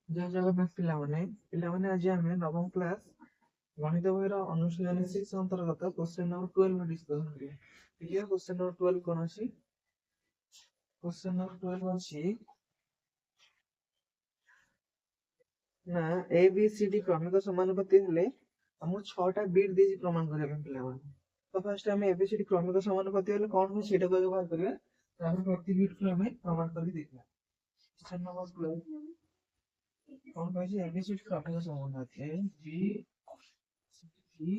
ଜୟ ଜଗନ୍ନାଥ ପିଲାମାନେ ଆଜି ଆମେ ନବମ କ୍ଲାସ ଗଣିତ ବହିର ଅନୁଶୀଳନୀ 6 ଅନ୍ତର୍ଗତ କ୍ୱେଶ୍ଚନ ନମ୍ବର 12 ଡିସ୍କସନ କରିବା। ଦେଖିବା କ୍ୱେଶ୍ଚନ ନମ୍ବର 12 କଣ ଅଛି। କ୍ୱେଶ୍ଚନ ନମ୍ବର 12 ଅଛି ନା ଏ ବି ସି ଡି କ୍ରମିକ ସମାନୁପାତି ହେଲେ ଆମକୁ 6ଟା ବିଟ୍ ଦେଇଛି ପ୍ରମାଣ କରିବା ପାଇଁ ପିଲାମାନେ। ତ ଫାର୍ଷ୍ଟ ଆମେ ଏ ବି ସି ଡି କ୍ରମିକ ସମାନୁପାତି ହେଲେ କଣ ହୁଏ ସେଇଟାକୁ ଆଗ ବାହାର କରିବା, ତାପରେ ପ୍ରତି ବିଟ୍ କୁ ଆମେ ପ୍ରମାଣ କରିକି ଦେଖିବା। କ୍ୱେଶ୍ଚନ ନମ୍ବର 12 कौन कहছে एबीसी क्रमिक समानुपाती ए बी सी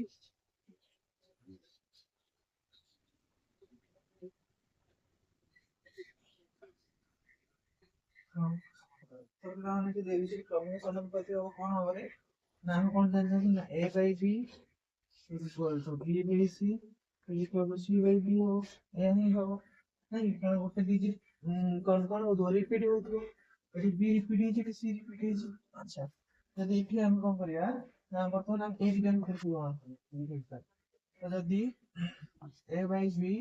तो लाने के एबीसी क्रमिक समानुपाती हो कौन होबे ना हम कौन जानते ना a by b is equal to b by c is equal to c by b हो ए नहीं हो नहीं कारण गोटे दीजिए कौन कौन हो दो रिपीट होतो एटी b रिपीट ହେଇଛି c रिपीट ହେଇଛି। अच्छा ଯଦି ଏଠି ଆମେ କଣ କରିବା ନା ବର୍ତ୍ତମାନ ଆମେ a କୁ ଆମେ କରିବୁ ତ ଯଦି a by b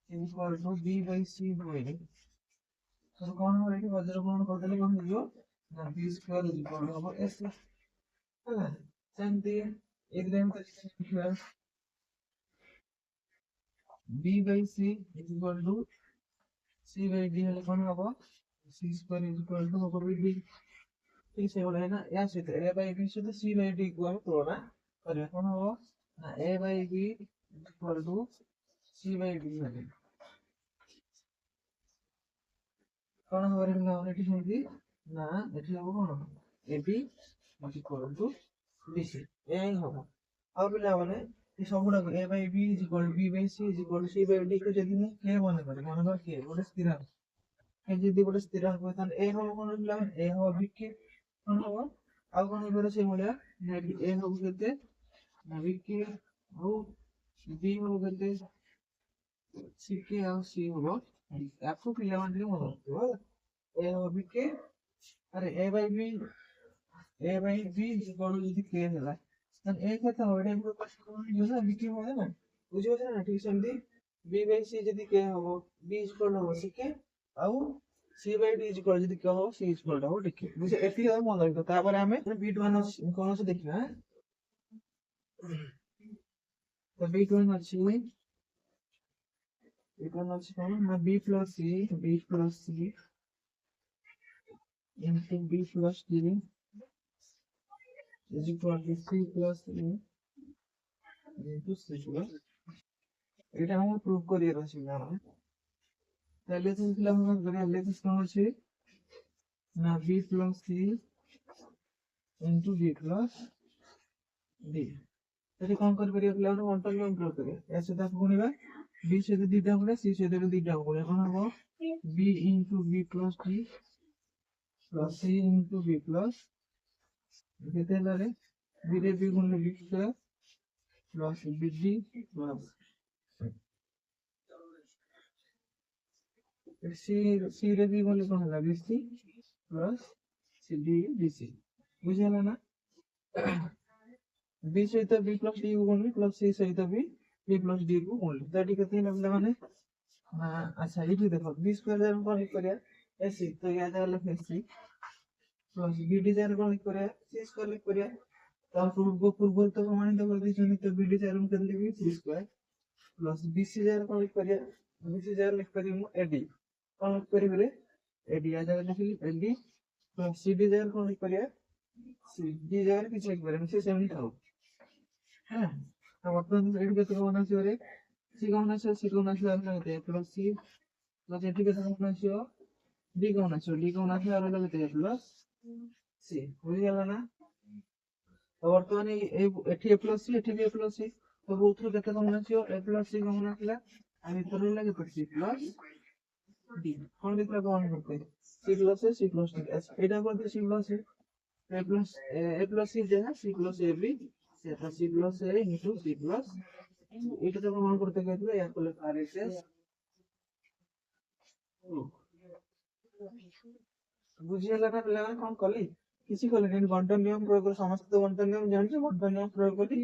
is equal to b by c ହୁଏ तो कौन हो एठी वज्र ग्रहण करदेले कौन हो ना b square is equal to हबो s है सेमती एग्जाम तो लिखिबा b by c is equal to c by d हेले कौन हबो c square is equal to हबो b ठीक से बोले ना या से a by b से c by d को हम तुलना करिया कौन हबो ना a by b is equal to c by d हेले कौन हो रे ना एठी सेमती ना एठी हबो कौन ab is equal to bc ए ही हबो। अब पिला माने ये सबुडा a by b is equal to b by c is equal to c by d को जदी मैं के बने करे मन कर के गोटे स्थिरांक ए जदी गोटे स्थिरांक होय तान a हो कोन पिला माने a हो b के कोन हो आ कोन इबरे से मोलिया नेट a हो केते b के हो b हो केते c के आ c हो आपको पिला माने मन हो a हो b के अरे a by b is equal to जदी k होला तन a केते हो एटा को क्वेश्चन जो ना b के हो ना बुझियो ना ठीक सेमती b by c जदी k हो b is equal to c के आउ c by d is equal जदी k हो c is equal to d के बुझे एठी हम मन रखो तापर हमें b वन कोन से देखिना तो b वन अछि कोन ना b plus c into b plus d is equal to c plus e into c plus এটা हम प्रूव करियर अछि ना তাহলে তো দিলাম আমরা ধরে লেখা কোন আছে না b plus c into b plus d এটি কোন করে পারিয়া পিলা আমরা ওয়ান টাইম প্রয়োগ করিয়া এর সাথে গুণিবা b সাথে দুইটা গুণা c সাথে দুইটা গুণা কোন হবে b into b plus d plus c into b plus কেতে লারে b রে b গুণলে b square plus bd plus c रे b गुणले कोन होला bc plus cd dc बुझिला ना b सहित b plus d को गुणले plus c सहित b plus d को गुणले तो एटी केते लागला माने अच्छा ये देखो b स्क्वायर जब हम लिख करिया ac तो या जाले ac प्लस bd जार को लिख करिया c स्क्वायर लिख करिया तो पूर्व तो प्रमाणित कर दी तो bd जार हम कर लेबी c square plus bc jar को लिख करिया bc जार लिख करियो मु ad कोन लिख करियो रे ad या जाले लिखी ad प्लस cd जार को लिख करिया cd जार किछ लिख करिया से सेम थाउ हां तो वर्तमान एडी केते कोन आसी रे c कोन आसी लगते प्लस c प्लस एटी केते कोन आसी d कोन आसी और लगते प्लस c हो गेला ना तो वर्तमान एठी a प्लस c एठी b प्लस c तो बोथरो केते कोन आसी a प्लस c कोन आसीला आ भीतर लगे पड़सी प्लस d कोन दिखला कोन करते c प्लस d एटा को दे c plus a plus c जे है c प्लस a b से था c plus a into c plus iota तो कोन करते कहले या को आरएसएस बुझियला ना पिला कोन कली किसी को लेकिन बंटन नियम प्रयोग कर समस्त बंटन नियम जानछे बंटन नियम प्रयोग करी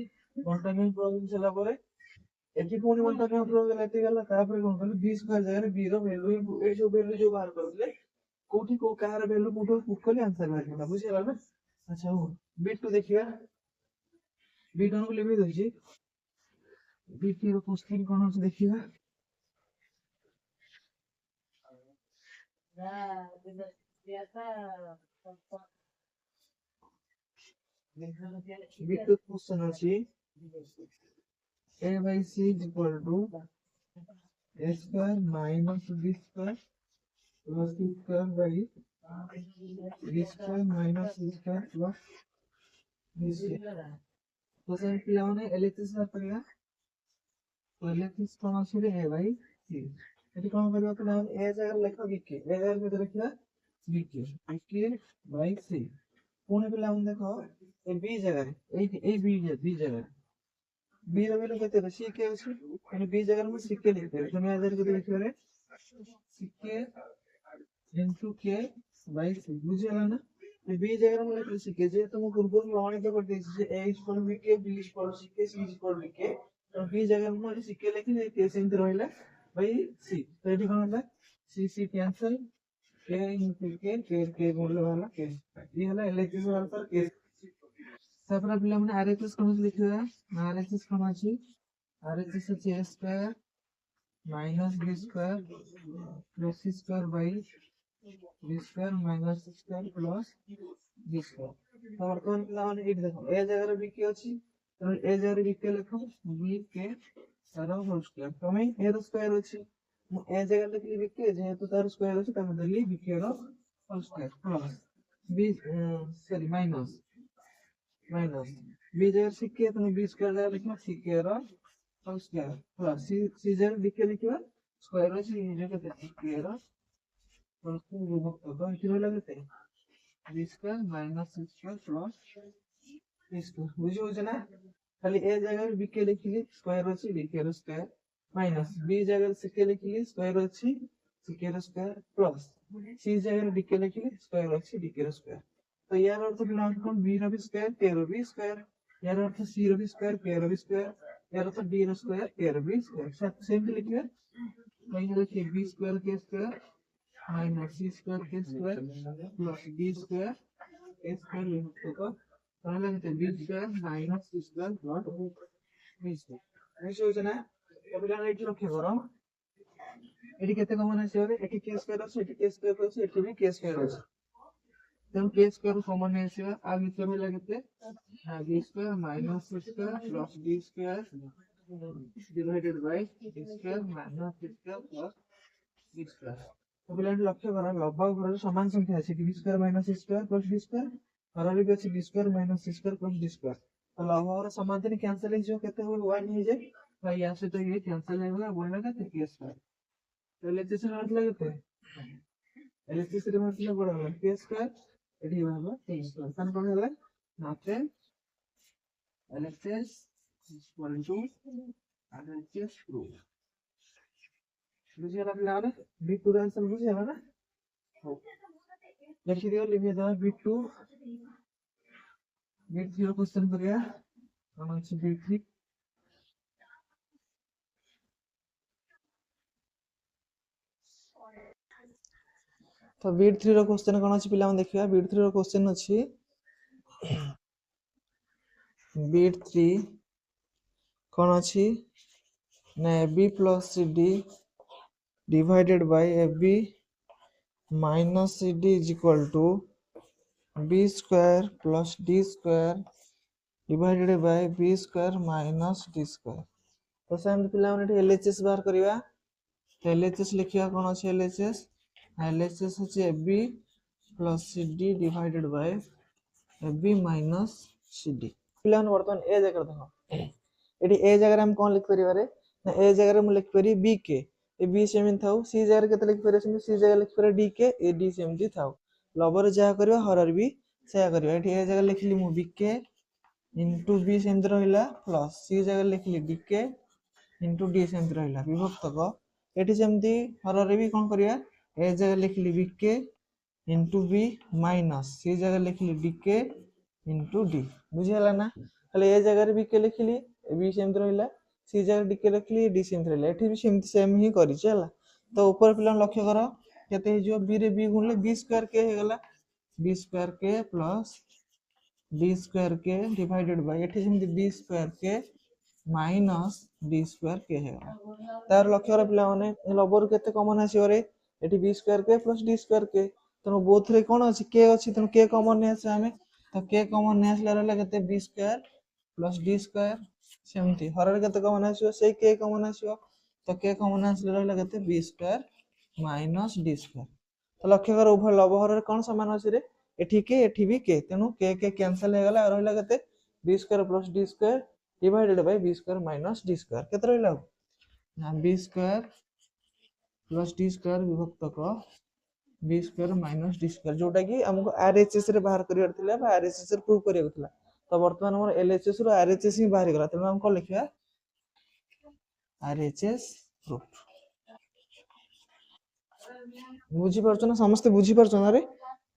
बंटन नियम प्रयोग चला परे एठी कोन बंटन नियम प्रयोग लेते गेला तापर कोन कली 20 का जगह b रो वैल्यू ए जो वैल्यू जो बाहर करले कोठी को कहार वैल्यू कोठो पुट करले आंसर बाहर बुझिला ना। अच्छा हो बिट 2 देखिया बिट 1 को लिखि दउची बिट 2 रो क्वेश्चन कोन अछि देखिया बिट 2 क्वेश्चन अछि a by c is equal to a square minus b square plus c square by b square minus c square plus b square। तो सर पिलाने एलएचएस बार करिया तो एलएचएस कोन अछि रे a by c एटी कोन करिया तो नाम a जगह लिखो bk a जगह में लिखिया bk by c पुणे पिलाने देखो ए b जगह ए b जगह b ର ଭ୍ୟାଲୁ କେତେ ଅଛି ck ଅଛି ମାନେ b ଜାଗାରେ ମୁଁ ck ଲେଖିଦେବି ତମେ ଆଧାର କେତେ ଲେଖିବାରେ ck into k by c ବୁଝିଲା ନା b ଜାଗାରେ ମୁଁ ଲେଖିଲି ck ଯେହେତୁ ମୁଁ ପୂର୍ବରୁ ପ୍ରମାଣିତ କରିଦେଇଛି ଯେ a is equal to bk b is equal to ck c is equal to bk ତ b ଜାଗାରେ ମୁଁ ck ଲେଖିଲି k ସେମିତି ରହିଲା by c ତ ଏଠି କଣ ହେଲା c cancel k into k ବୋଲେ ହେଲା k ये ହେଲା LHS आंसर k तापर पिला माने आरएचएस कोन लिखिबा आरएचएस कोन अछि आरएचएस अछि a square minus b square plus c square by b square minus c square plus b square तो वर्तमान पिला माने एट देखो ए जगह b के अछि तो ए जगह b के लिखो b के सारा होल स्क्वायर तमे ए रो स्क्वायर अछि मु ए जगह लिखली b के जेहेतु तार स्क्वायर अछि तमे देली b के रो whole square plus b sorry minus b जगह ck तो b स्क्वायर जगह लिखना ck रो होल स्क्वायर प्लस c जगह b के लिखवा स्क्वायर अछि ये केते ck रो होल स्क्वायर विभक्त तो इति होला केते b square minus c square plus b square बुझियो छ ना खाली a जगह b के लिखली स्क्वायर अछि b के रो स्क्वायर माइनस b जगह ck लिखली स्क्वायर अछि ck रो स्क्वायर प्लस c जगह d के लिखली स्क्वायर अछि d के रो स्क्वायर तो यार अर्थ बिलोंग कौन b रो भी स्क्वायर k रो भी स्क्वायर यार अर्थ c रो भी स्क्वायर k रो भी स्क्वायर यार अर्थ d रो स्क्वायर k रो भी स्क्वायर सेम लिखिए कहीं देखिए b square k square minus c square k square plus d square k square लिखो तो पहले कहते b square minus c square plus b square ऐसे हो जाना अब बिलोंग एठी रखे करो एठी केते कॉमन আছে रे एठी k स्क्वायर আছে एठी k स्क्वायर আছে एठी भी k स्क्वायर আছে तो k स्क्वायर कॉमन है इसका आ भीतर में लगते हां b square minus c square plus d square divided bye d square minus c square plus d square तो बिलांट लक्ष्य करा लगभग घर समान संख्या আছে d square minus c square plus d square हरले भी আছে d square minus c square plus d square तो लगभग समाधान कैंसिल हो केते हो 1 हो जाए भाई यहां से तो ये कैंसिल हो गया बोलना का k स्क्वायर तो लेते से मतलब लगते एलएचएस रे मतलब बड़ा होला k स्क्वायर एडी बाबा स्क्वायर तन कोन होला नाते LHS equal to RHS proof बुझिया लागला b2 आंसर बुझिया ना हो लिखि दियो लिखि दो b2 b3 क्वेश्चन करिया हम अछि b3 तो बीट 3 रो क्वेश्चन कोन अछि पिला हम देखिया बीट 3 रो क्वेश्चन अछि बीट 3 कोन अछि ने ab plus cd divided by ab minus cd is equal to b square plus d square divided by b square minus d square तो सेम पिला हम एलएचएस बाहर करिया तो एलएचएस लिखिया कोन अछि एलएचएस LHS है AB plus CD divided by AB minus CD पिलान वर्तमान ए जगह देखो एडी ए जगह हम कोन लिख परिबा रे ना ए जगह हम लिख परि B के ए B सेम थाउ C जगह केते लिख परिबा सेम C जगह लिख परि D के ए D सेम दी थाउ लबर जा करबा हरर भी सेया करबा एठी ए जगह लिखली मु B के into B सेम रहइला प्लस C जगह लिखली D के into D सेम रहइला विभक्त को एठी सेमती हरर भी कोन करिया ए जगह लिखली bk into b minus c जगह लिखली dk into d बुझियला ना खाली ए जगह bk लिखली b सेम रहइला c जगह dk लिखली d सेम रहइला एठी भी सेम ही करी चला तो ऊपर पिला लक्ष्य करो केते हे जो बी रे बी गुणले बी स्क्वायर के हे गला बी स्क्वायर के प्लस बी स्क्वायर के डिवाइडेड बाय एठी जेमति बी स्क्वायर के माइनस बी स्क्वायर के हे गला तार लक्ष्य रे पिला माने लबर केते कॉमन आसी रे एठी बी स्क्वायर के प्लस डी स्क्वायर के तनो बोथ रे कोन अछि के अछि तनो के कॉमन ने आसे हमें तो के कॉमन ने आसला रहला केते B square plus D square सेमति हर रे केते कॉमन आसीओ से के कॉमन आसीओ तो के कॉमन आसला रहला केते B square minus D square तो लक्ष्य कर उभय लबहर रे कोन समान अछि रे एठी भी के तेनु के कैंसिल हे गला रहला केते B square plus D square divided by B square minus D square केते रहला ना B square plus D square विभक्त क B square minus D square जोटा कि हमको आरएचएस रे बाहर करियर थिला बा आरएचएस रे प्रूव करियर थिला तो वर्तमान हमर एलएचएस रो आरएचएस ही बाहर गला त हम को लिखिया आरएचएस प्रूफ बुझी परछ ना समस्त बुझी परछ ना रे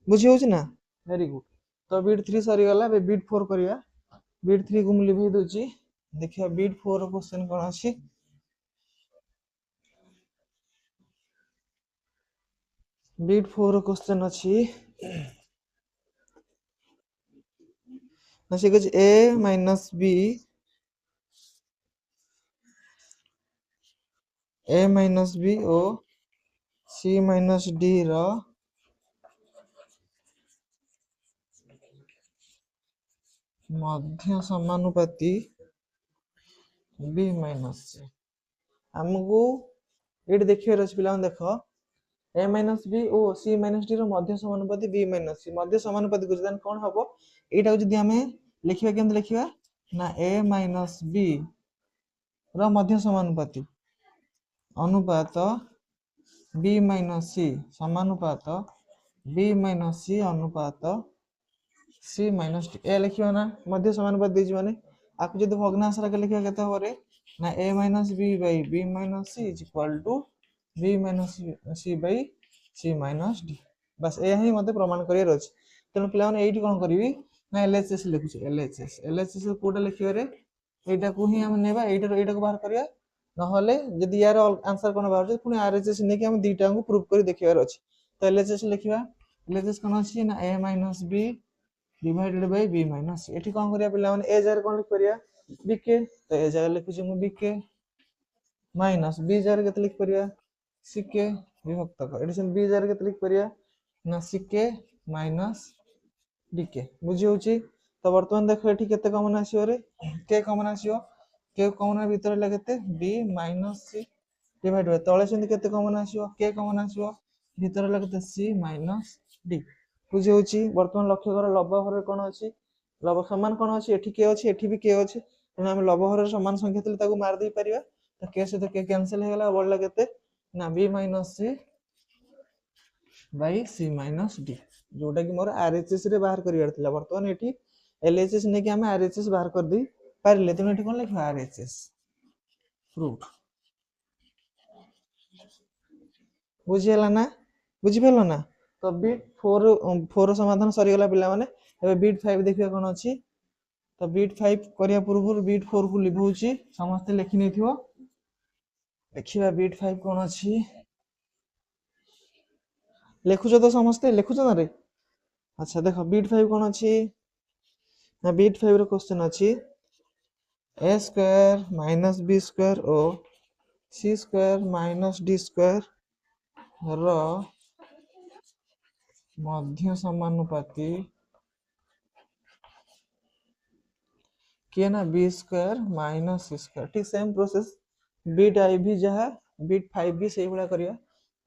बुझी होछ ना वेरी गुड तो बीट 3 सरी गला बे बीट 4 करिया बीट 3 को लिखि दोची देखिया बीट 4 क्वेश्चन कोन अछि बीट 4 क्वेश्चन अछि नसे कुछ a minus b O c minus d रो मध्य समानुपाती b minus c हमको एट देखियो रच पिला देखो a minus b O c minus d रो मध्य समानुपाती b minus c मध्य समानुपाती को जदन कोन हबो एटा जदी हमें लिखिबा केम लिखिबा ना a minus b रो मध्य समानुपाती अनुपात b minus c समानुपात b minus c अनुपात c minus d ए लिखिबा ना मध्य समानुपाती देजी माने आकु जदी भग्नांश रा के लिखिबा केते होरे ना a minus b by b minus c is equal to b minus c by c minus d बस ए ही मते प्रमाण करियर अछि तनो पिला माने एठी कोन करबी ना एलएचएस लिखुची एलएचएस कोटा लिखियो रे एटा को ही हम नेबा एटा को बाहर करिया न होले जदी यार आंसर कोन बाहर पुनी आरएचएस ने कि हम दीटा को प्रूव करी देखियार अछि तो एलएचएस लिखिबा एलएचएस कोन अछि ना a minus b divided by b minus c एठी कोन करिया पिला माने a जार कोन लिख करिया bk तो a जार लिखुची मु bk माइनस b जार केते लिख करिया ck विभक्त क एडिशन b जार केते लिख करिया ना ck माइनस dk बुझी होची तो वर्तमान देखो एठी केते कॉमन आसीओ रे के कॉमन आसीओ के कॉमन भीतर लगते b minus c divide by तळे सेंति केते कॉमन आसीओ के कॉमन आसीओ भीतर लगते c minus d बुझी होची वर्तमान लक्ष्य कर लब्ध हर कोन अछि लब्ध समान कोन अछि एठी के अछि एठी भी के अछि तने हम लब्ध हर समान संख्या तले ताको मार दे परिबा तो के से तो के कैंसिल हे गला बोल लगते ना b minus c by c minus d जोटा कि मोर आरएचएस रे बाहर करियार थिला वर्तमान एठी एलएचएस ने कि हम आरएचएस बाहर कर दी पारिले तने एठी कोन लिखा आरएचएस प्रूफ बुझियला ना बुझि पेलो ना तो बीट 4 समाधान सरी गला पिला माने एबे बीट 5 देखिया कोन अछि तो बीट 5 करिया पूर्व बीट 4 को लिखौची समस्त लिखि नेथियो देखिबा बीट 5 कोन अछि लिखुछ तो समस्त लिखुछ ना रे अच्छा देखो बीट 5 कोन अछि ना बीट 5 रो क्वेश्चन अछि a square minus b square ओ c square minus d square रो मध्य समानुपाती के ना b square minus c square ठीक सेम प्रोसेस बीट आई भी जहा बीट 5 भी सेही बडा करिया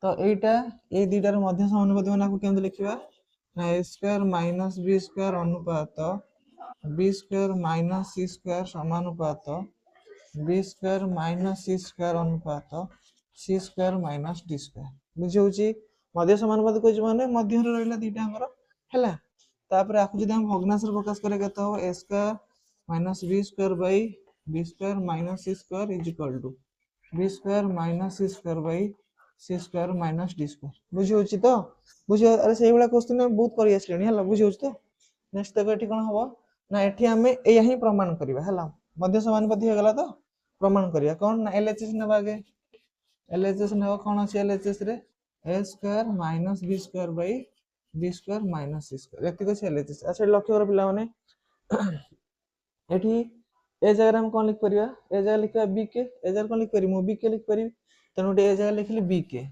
तो एटा ए दीटा रो मध्य समानुपाती माने को केम लिखिबा ना a square minus b square अनुपात b square minus c square समानुपात b square minus c square अनुपात c square minus d square बुझी होची मध्य समानुपाती कोइ माने मध्य रे रहला दीटा हमर हैला तापर आकु जदी हम भग्नांश रे प्रकाश करे केत हो a square minus b square by b square minus c square is equal to b square minus c square by c square minus d square बुझी होची तो बुझी अरे सेही वाला क्वेश्चन हम बहुत करि आसलेनी हैला बुझी होची तो नेक्स्ट तक एठी कोन हबो ना एठी हमें एया ही प्रमाण करिवा हैला मध्य समानुपाती हे गला तो प्रमाण करिया कोन ना एलएचएस नेबा आगे एलएचएस नेबा कोन अछि एलएचएस रे A square minus B square by B square minus C square एतिक अछि एलएचएस। अच्छा लक्ष्य कर पिला माने एठी ए जगह हम कोन लिख परिया ए जगह लिखा बी के ए जगह कोन लिख परि मु बी के लिख परि तनो ए जगह लिखली बी के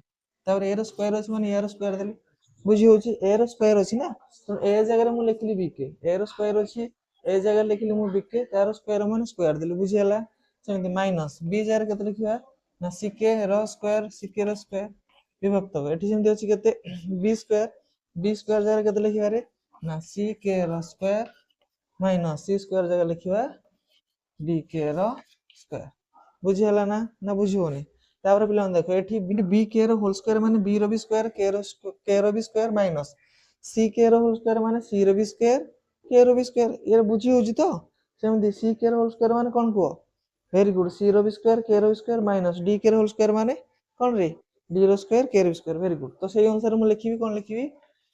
तापर ए रो स्क्वायर अछि माने ए रो स्क्वायर देली बुझी होची ए रो स्क्वायर अछि ना तो ए जगह मु लिखली बी के ए रो स्क्वायर अछि ए जगह लिखली मु बी के तार स्क्वायर माने स्क्वायर देली बुझी हला सेमति माइनस बी जगह केते लिखिबा ना सी के रो स्क्वायर विभक्त हो एठी सेमति अछि केते बी स्क्वायर जगह केते लिखिबा रे ना सी के रो स्क्वायर माइनस सी स्क्वायर जगह लिखिबा बी के रो स्क्वायर बुझी हला ना ना बुझी होनी तापर पिला देखो एठी बी के रो होल स्क्वायर माने बी रो बी स्क्वायर के रो बी स्क्वायर माइनस सी के रो होल स्क्वायर माने सी रो बी स्क्वायर के रो बी स्क्वायर ये बुझी होजी तो सेमति सी के रो होल स्क्वायर माने कोन को वेरी गुड सी रो बी स्क्वायर के रो बी स्क्वायर माइनस डी के रो होल स्क्वायर माने कोन रे डी रो स्क्वायर के रो स्क्वायर वेरी गुड तो सेही अनुसार मु लिखिबी कोन लिखिबी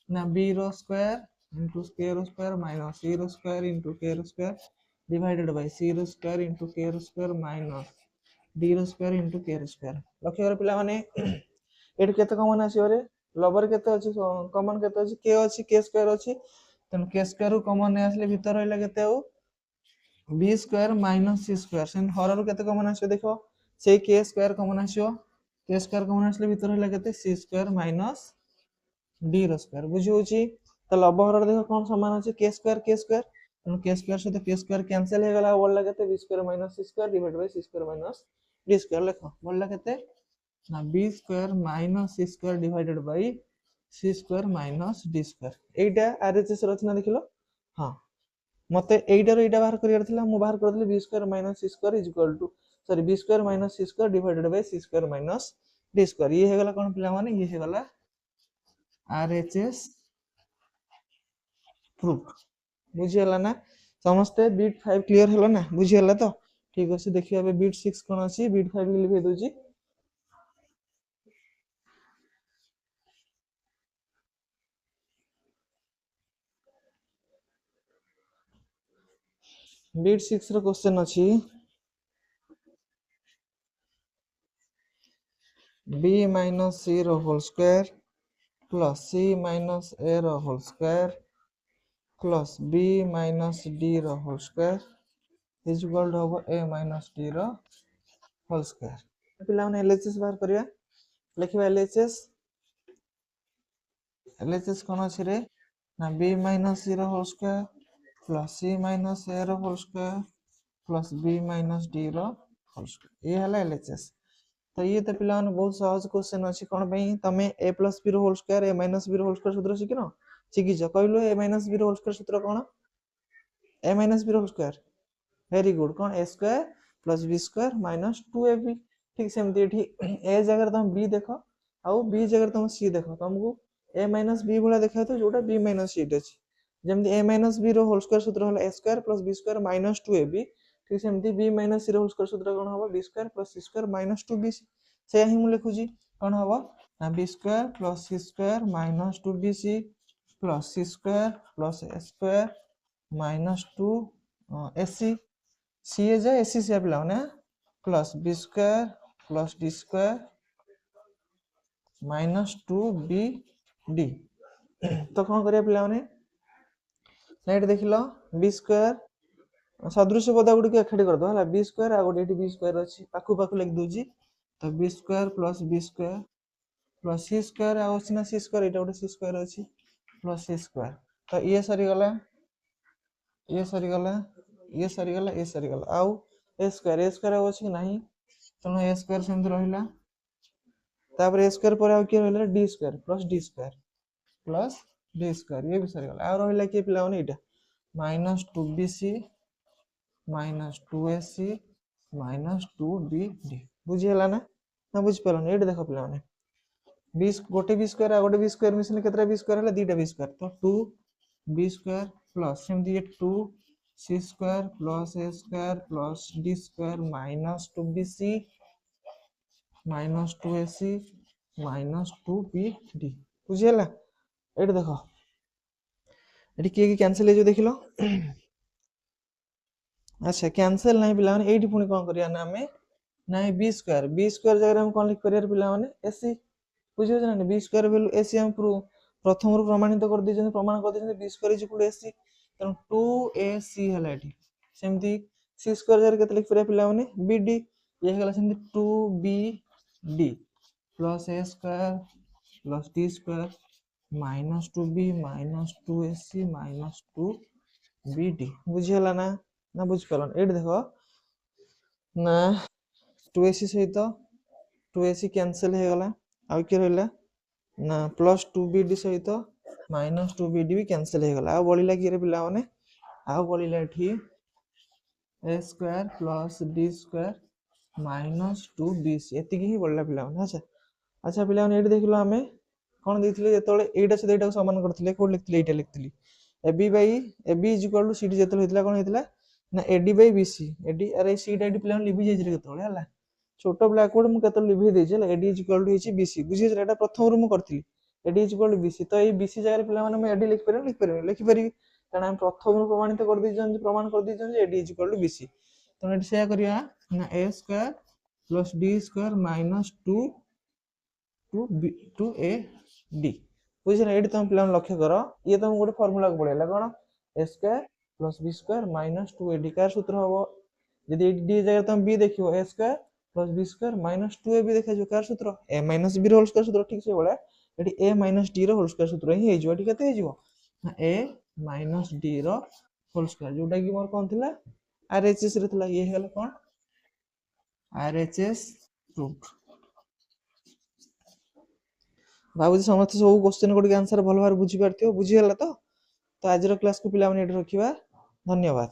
ना बी रो स्क्वायर इनटू के रो स्क्वायर माइनस सी रो स्क्वायर इनटू के रो स्क्वायर डिवाइडेड बाय सी रो स्क्वायर इनटू के रो स्क्वायर माइनस डी रो स्क्वायर इनटू के रो स्क्वायर लक्ष्य कर पिला माने एठी केते कॉमन आसी रे लबर केते अछि कॉमन केते अछि के स्क्वायर अछि तन के स्क्वायर रो कॉमन ने आसले भीतर रहला केते हो B square minus C square Sen horror केते कॉमन आसी देखो से के स्क्वायर कॉमन आसीओ के स्क्वायर कॉमन आसले भीतर रहला केते सी स्क्वायर माइनस डी रो स्क्वायर बुझी होची त लब हरर देखो कोन समान अछि के स्क्वायर तन के स्क्वायर से के स्क्वायर कैंसिल हे गला बोलला केते B square minus C square divide by C square minus D square लिखो बोलला केते ना B square minus C square divided by C square minus D square एटा आरएचएस रचना देखिलो हां मते एटा रो एटा बाहर करियार थिला मु बाहर कर देली B square minus C square is equal to sorry B square minus C square divided by C square minus D square ये हे गला कोन पिला माने ये हे गला आरएचएस प्रूफ बुझी हला ना समस्ते बीट 5 क्लियर हला ना बुझी हला तो ठीक अछि देखिया बे बीट 6 कोन अछि बीट 5 के लिखि दोजी बीट 6 रो क्वेश्चन अछि b minus c रो whole square plus c minus a रो whole square plus b minus d रो whole square is equal to a minus d रो होल स्क्वायर पिला ने एलएचएस बाहर करिया लिखिबा एलएचएस कोन अछि रे ना b minus c रो whole square plus c minus a रो whole square plus b minus d रो होल स्क्वायर ये हला एलएचएस तो ये तो पिला बहुत सहज क्वेश्चन अछि कोन पई तमे a plus b रो whole square a minus b रो होल स्क्वायर सूत्र सिकिनो सिकि छ कहलो a minus b रो होल स्क्वायर सूत्र कोन a minus b रो होल स्क्वायर वेरी गुड कोन a square plus b square minus 2ab ठीक सेमति एठी a जगह तुम b देखो आउ b जगह तुम c देखो तुमको a minus b भला देखा तो जोटा b minus c अछि जेमति a minus b रो होल स्क्वायर सूत्र होला a square plus b square minus 2ab ठीक सेमति b minus c रो होल स्क्वायर सूत्र कोन होबा b square plus c square minus 2bc से ही मु लिखुजी कोन होबा ना b square plus c square minus 2bc plus c square plus a square minus 2ac c ए जा ac से पिला ने plus b square plus d square minus 2bd तो कोन करिया पिला ने नेट देखिलो b स्क्वायर सदृश पद गुडी के एखडी कर दो हला b स्क्वायर आ गोटे b स्क्वायर अछि पाखु पाखु लिख दोजी तो b square plus b square plus c square आ ओसिना c स्क्वायर एटा गोटे c स्क्वायर अछि plus c स्क्वायर तो ये सरी गला ये सरी गला ये सरी गला ये सरी गला आउ a स्क्वायर अछि कि नाही तनो a स्क्वायर सेम रहिला तापर a स्क्वायर पर आ के रहला d square plus d square ये भी सरी गला आ रहिला के पिलाउने एटा minus 2bc minus 2ac minus 2bd बुझी हला ना ना बुझ परन एट देखो पिलाने 20 गोटे b स्क्वायर आ गोटे b स्क्वायर मिशन केतरा b स्क्वायर हला दीटा b स्क्वायर तो 2b स्क्वायर प्लस सेम दी 2c square plus a square plus d square minus 2bc minus 2ac minus 2bd बुझी हला एट देखो एटी के कैंसिल हे जो देखिलो अच्छा कैंसिल नहीं पिला माने एठी पुनी कोन करिया ना हमें नहीं b स्क्वायर जगह हम कोन लिख करिया पिला माने ac बुझे ना बी स्क्वायर वैल्यू एसी हम प्रथम रु प्रमाणित कर दी प्रमाण कर दी B square is equal to A तेणु 2ac है ये सेमती सी स्क्वायर जगह केते लिख परिया पिला माने bd ये गला सेमती 2bd plus a square plus d square minus 2b minus 2ac minus 2bd बुझीगला ना बुझी पारन एट देखो ना 2ac सहित 2ac कैंसिल हो गला आ के रहला ना प्लस 2bd सहित माइनस 2bd भी कैंसिल हो गला आ बळिला कि रे पिला माने आ बळिला एठी a square plus d square minus 2bc एति ही बळिला पिला माने अच्छा अच्छा पिला माने एठी देखिलो हमें कोन देथिले जेतोले एटा से एटा समान करथिले कोड लिखथिले एटा लिखथिले ab by ab is equal to cd जेतोले हेतला कोन हेतला ना ad बाय bc ad अरे cd ad पिला लिभि जाय रे केतोले हला छोटो ब्लैक बोर्ड मु केतोले लिभि देछि हला ad इज इक्वल टू हेछि bc बुझि जे एटा प्रथम रु मु करथिली ad is equal to bc तो ए bc जगह पिला माने मैं ad लिख परिबे कारण हम प्रथम रु प्रमाणित कर दी जन प्रमाण कर दी जन ad is equal to bc तो एटा सेया करिया ना a square plus d square minus 2a बुझे ना ये तुम पिला लक्ष्य कर ये तुम गोटे फॉर्मूला को पढ़ेला कौन a square plus b square minus 2ad कार सूत्र हम यदि d जगह तुम b देखियो a square plus b square minus 2ab देखा जो कार सूत्र a माइनस b रो होल स्क्वायर सूत्र ठीक से बोला एटी a माइनस d रो होल स्क्वायर सूत्र ही हेजो एटी केते हेजो ना a माइनस d रो होल स्क्वायर जोटा कि मोर कोन थिला RHS रे थिला ये हेला कोन RHS रूट भाबुजी समस्त सब क्वेश्चन गुड आंसर भल भार बुझी पारथियो बुझी हला तो आज क्लास को पिला माने एठी रखिबा धन्यवाद।